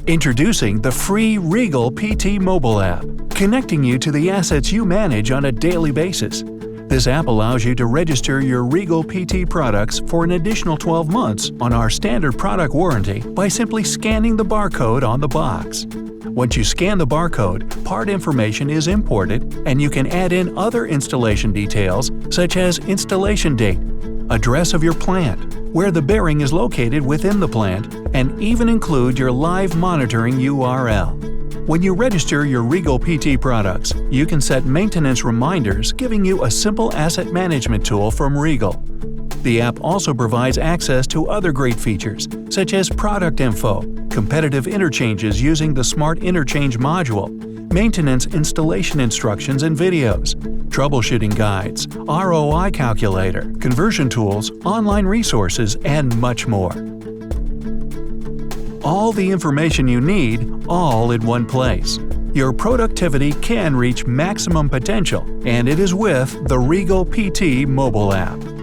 Introducing the free Regal PT mobile app, connecting you to the assets you manage on a daily basis. This app allows you to register your Regal PT products for an additional 12 months on our standard product warranty by simply scanning the barcode on the box. Once you scan the barcode, part information is imported, and you can add in other installation details such as installation date, address of your plant, where the bearing is located within the plant, and even include your live monitoring URL. When you register your Regal PT products, you can set maintenance reminders giving you a simple asset management tool from Regal. The app also provides access to other great features, such as product info, competitive interchanges using the Smart Interchange module, maintenance installation instructions and videos, troubleshooting guides, ROI calculator, conversion tools, online resources, and much more. All the information you need, all in one place. Your productivity can reach maximum potential, and it is with the Regal PT mobile app.